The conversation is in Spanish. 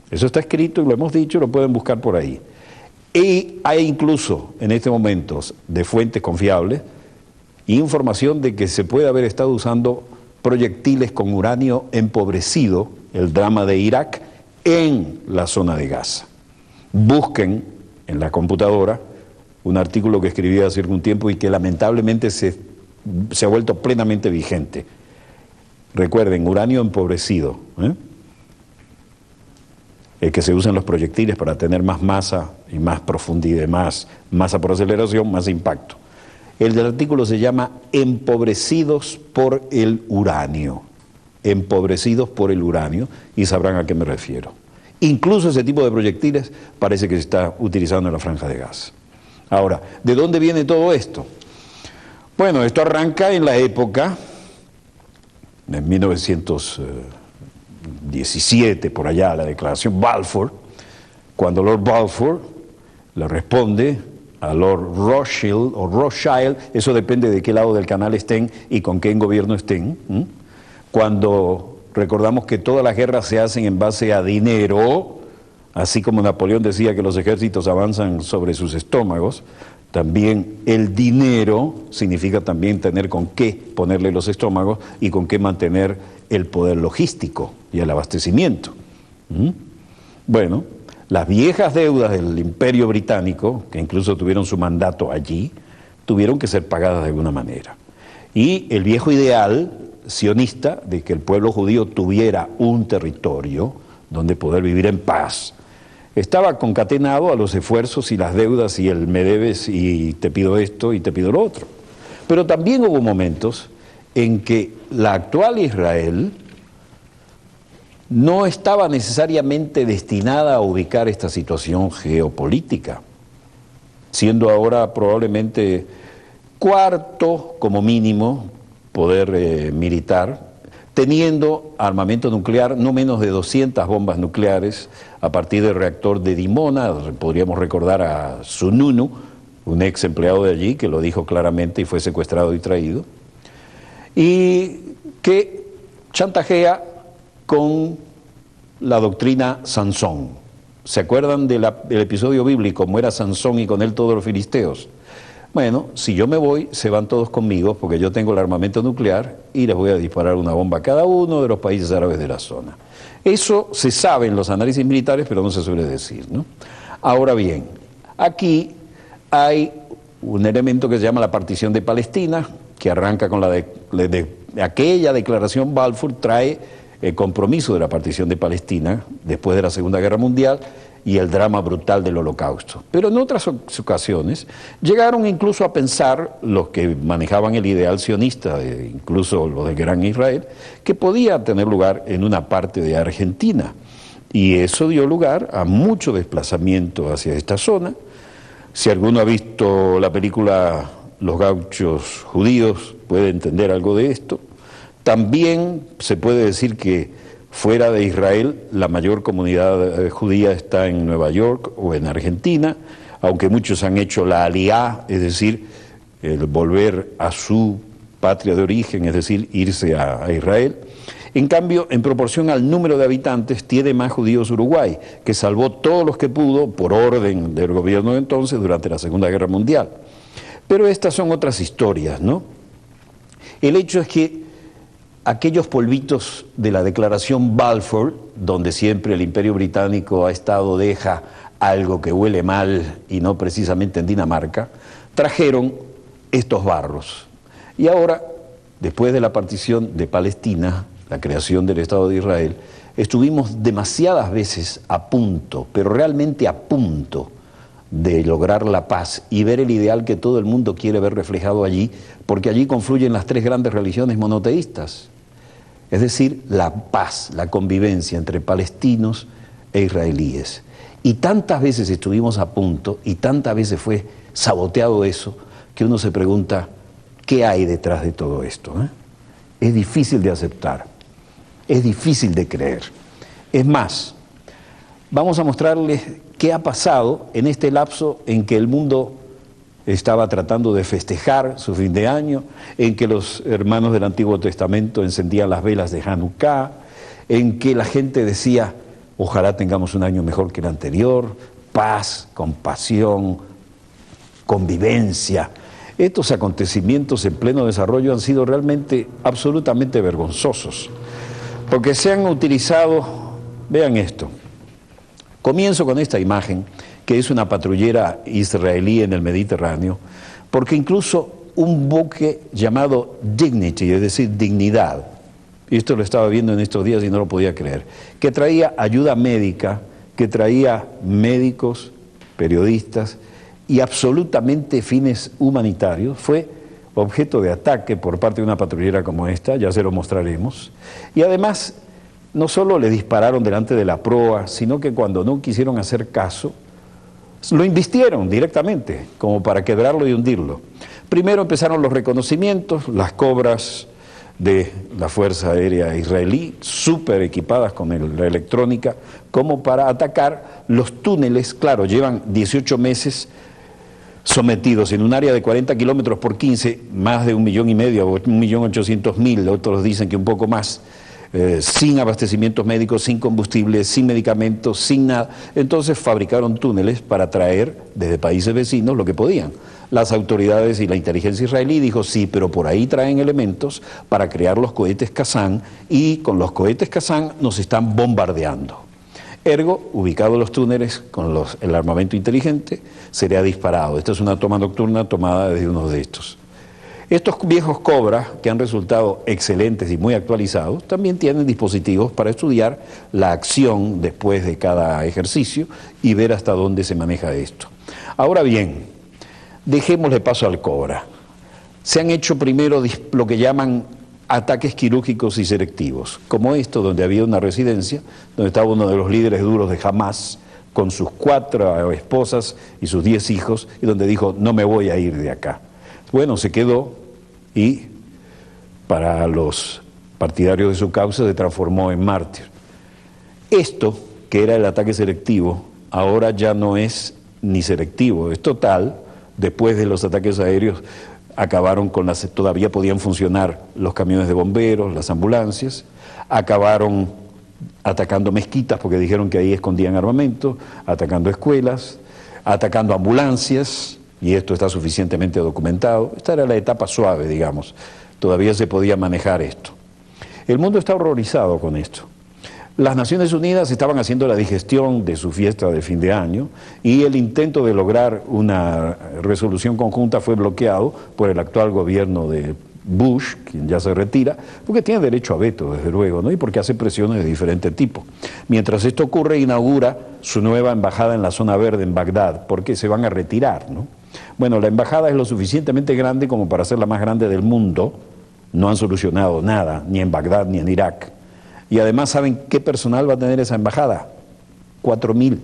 Eso está escrito y lo hemos dicho, lo pueden buscar por ahí. Y hay incluso en este momento de fuentes confiables información de que se puede haber estado usando proyectiles con uranio empobrecido, el drama de Irak, en la zona de Gaza. Busquen en la computadora un artículo que escribí hace algún tiempo y que lamentablemente se ha vuelto plenamente vigente. Recuerden, uranio empobrecido, el que se usa en los proyectiles para tener más masa y más profundidad, más masa por aceleración, más impacto. El del artículo se llama Empobrecidos por el uranio. Empobrecidos por el uranio, y sabrán a qué me refiero. Incluso ese tipo de proyectiles parece que se está utilizando en la Franja de Gaza. Ahora, ¿de dónde viene todo esto? Bueno, esto arranca en la época, en 1917, por allá, la declaración Balfour, cuando Lord Balfour le responde a Lord Rothschild o Rothschild, eso depende de qué lado del canal estén y con qué gobierno estén, cuando recordamos que todas las guerras se hacen en base a dinero, así como Napoleón decía que los ejércitos avanzan sobre sus estómagos, también el dinero significa también tener con qué ponerle los estómagos y con qué mantener el poder logístico y el abastecimiento. Bueno, las viejas deudas del Imperio Británico, que incluso tuvieron su mandato allí, tuvieron que ser pagadas de alguna manera. Y el viejo ideal sionista de que el pueblo judío tuviera un territorio donde poder vivir en paz, estaba concatenado a los esfuerzos y las deudas y el me debes y te pido esto y te pido lo otro. Pero también hubo momentos en que la actual Israel no estaba necesariamente destinada a ubicar esta situación geopolítica, siendo ahora probablemente cuarto, como mínimo, poder militar, teniendo armamento nuclear, no menos de 200 bombas nucleares a partir del reactor de Dimona. Podríamos recordar a Sununu, un ex empleado de allí, que lo dijo claramente y fue secuestrado y traído, y que chantajea con la doctrina Sansón. ¿Se acuerdan del episodio bíblico, cómo era Sansón y con él todos los filisteos? Bueno, si yo me voy, se van todos conmigo porque yo tengo el armamento nuclear y les voy a disparar una bomba a cada uno de los países árabes de la zona. Eso se sabe en los análisis militares, pero no se suele decir, ¿no? Ahora bien, aquí hay un elemento que se llama la partición de Palestina, que arranca con aquella declaración Balfour, trae el compromiso de la partición de Palestina después de la Segunda Guerra Mundial y el drama brutal del Holocausto. Pero en otras ocasiones llegaron incluso a pensar los que manejaban el ideal sionista, incluso los de Gran Israel, que podía tener lugar en una parte de Argentina. Y eso dio lugar a mucho desplazamiento hacia esta zona. Si alguno ha visto la película Los gauchos judíos, puede entender algo de esto. También se puede decir que fuera de Israel, la mayor comunidad judía está en Nueva York o en Argentina, aunque muchos han hecho la aliá, es decir, el volver a su patria de origen, es decir, irse a Israel. En cambio, en proporción al número de habitantes, tiene más judíos Uruguay, que salvó todos los que pudo por orden del gobierno de entonces durante la Segunda Guerra Mundial. Pero estas son otras historias, ¿no? El hecho es que aquellos polvitos de la declaración Balfour, donde siempre el Imperio Británico ha estado, deja algo que huele mal y no precisamente en Dinamarca, trajeron estos barros. Y ahora, después de la partición de Palestina, la creación del Estado de Israel, estuvimos demasiadas veces a punto, pero realmente a punto, de lograr la paz y ver el ideal que todo el mundo quiere ver reflejado allí, porque allí confluyen las tres grandes religiones monoteístas. Es decir, la paz, la convivencia entre palestinos e israelíes. Y tantas veces estuvimos a punto y tantas veces fue saboteado eso, que uno se pregunta, ¿qué hay detrás de todo esto? Es difícil de aceptar, es difícil de creer. Es más, vamos a mostrarles qué ha pasado en este lapso en que el mundo estaba tratando de festejar su fin de año, en que los hermanos del Antiguo Testamento encendían las velas de Hanukkah, en que la gente decía, Ojalá tengamos un año mejor que el anterior. Paz, compasión, convivencia. Estos acontecimientos en pleno desarrollo han sido realmente absolutamente vergonzosos, porque se han utilizado, vean esto, comienzo con esta imagen, que es una patrullera israelí en el Mediterráneo, porque incluso un buque llamado Dignity, es decir, dignidad, y esto lo estaba viendo en estos días y no lo podía creer, que traía ayuda médica, que traía médicos, periodistas y absolutamente fines humanitarios, fue objeto de ataque por parte de una patrullera como esta, ya se lo mostraremos, y además no solo le dispararon delante de la proa, sino que cuando no quisieron hacer caso, lo invistieron directamente, como para quebrarlo y hundirlo. Primero empezaron los reconocimientos, las cobras de la Fuerza Aérea Israelí, súper equipadas con la electrónica, como para atacar los túneles. Claro, llevan 18 meses sometidos en un área de 40 kilómetros por 15, más de 1,5 millones, 1.800.000, otros dicen que un poco más, sin abastecimientos médicos, sin combustible, sin medicamentos, sin nada. Entonces fabricaron túneles para traer desde países vecinos lo que podían. Las autoridades y la inteligencia israelí dijo, sí, pero por ahí traen elementos para crear los cohetes Qassam, y con los cohetes Qassam nos están bombardeando. Ergo, ubicados los túneles con el armamento inteligente, sería disparado. Esta es una toma nocturna tomada desde uno de estos. Estos viejos Cobra, que han resultado excelentes y muy actualizados, también tienen dispositivos para estudiar la acción después de cada ejercicio y ver hasta dónde se maneja esto. Ahora bien, dejémosle paso al Cobra. Se han hecho primero lo que llaman ataques quirúrgicos y selectivos, como esto, donde había una residencia, donde estaba uno de los líderes duros de Hamas, con sus 4 esposas y sus 10 hijos, y donde dijo, no me voy a ir de acá. Bueno, se quedó y para los partidarios de su causa se transformó en mártir. Esto, que era el ataque selectivo, ahora ya no es ni selectivo, es total. Después de los ataques aéreos acabaron con todavía podían funcionar los camiones de bomberos, las ambulancias, acabaron atacando mezquitas porque dijeron que ahí escondían armamento, atacando escuelas, atacando ambulancias, y esto está suficientemente documentado. Esta era la etapa suave, digamos, todavía se podía manejar esto. El mundo está horrorizado con esto. Las Naciones Unidas estaban haciendo la digestión de su fiesta de fin de año y el intento de lograr una resolución conjunta fue bloqueado por el actual gobierno de Bush, quien ya se retira, porque tiene derecho a veto, desde luego, ¿no? Y porque hace presiones de diferente tipo. Mientras esto ocurre, inaugura su nueva embajada en la zona verde en Bagdad, porque se van a retirar, ¿no? Bueno, la embajada es lo suficientemente grande como para ser la más grande del mundo. No han solucionado nada, ni en Bagdad ni en Irak. Y además, ¿saben qué personal va a tener esa embajada? 4.000.